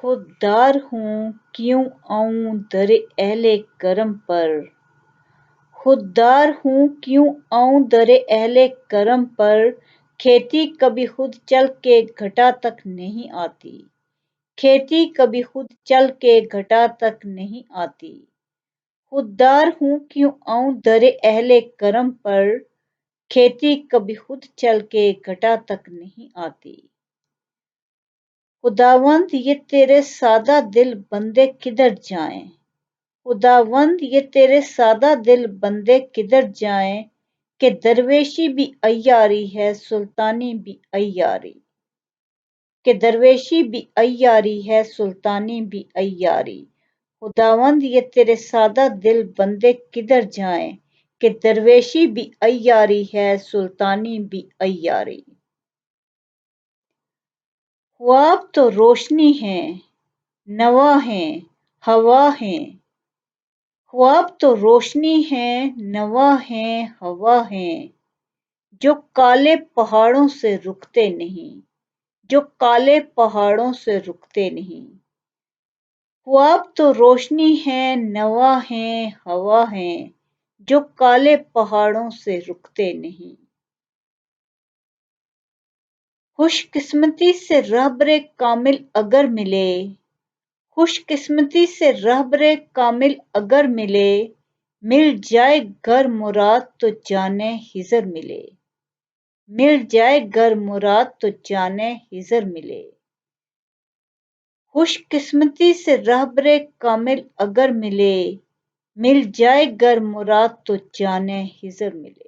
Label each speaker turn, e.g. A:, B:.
A: خوددار ہوں کیوں آؤں در اہل کرم پر، خوددار ہوں کیوں آؤں در اہل کرم پر، کھیتی کبھی خود چل کے گھٹا تک نہیں آتی، کھیتی کبھی خود چل کے گھٹا تک نہیں آتی، خوددار ہوں کیوں آؤں در اہل کرم پر، کھیتی کبھی خود چل کے گھٹا تک نہیں آتی۔ خداوند یہ تیرے سادہ دل بندے کدھر جائیں، خداوند یہ تیرے سادہ دل بندے کدھر جائیں، کہ درویشی بھی عیاری ہے سلطانی بھی عیاری، کہ درویشی بھی عیاری ہے سلطانی بھی عیاری، خداوند یہ تیرے سادہ دل بندے کدھر جائیں، کہ درویشی بھی عیاری ہے سلطانی بھی عیاری۔ خواب تو روشنی ہیں نوا ہیں ہوا ہیں، خواب تو روشنی ہیں نوا ہیں ہوا ہیں، جو کالے پہاڑوں سے رکتے نہیں، جو کالے پہاڑوں سے رکتے نہیں، خواب تو روشنی ہیں نوا ہیں ہوا ہیں، جو کالے پہاڑوں سے رکتے نہیں۔ خوش قسمتی سے رہبر کامل اگر ملے، خوش قسمتی سے رہبر کامل اگر ملے، مل جائے گر مراد تو جانِ حضر ملے، مل جائے گر مراد تو جانِ حضر ملے، خوش قسمتی سے رہبر کامل اگر ملے، مل جائے گر مراد تو جانِ حضر ملے۔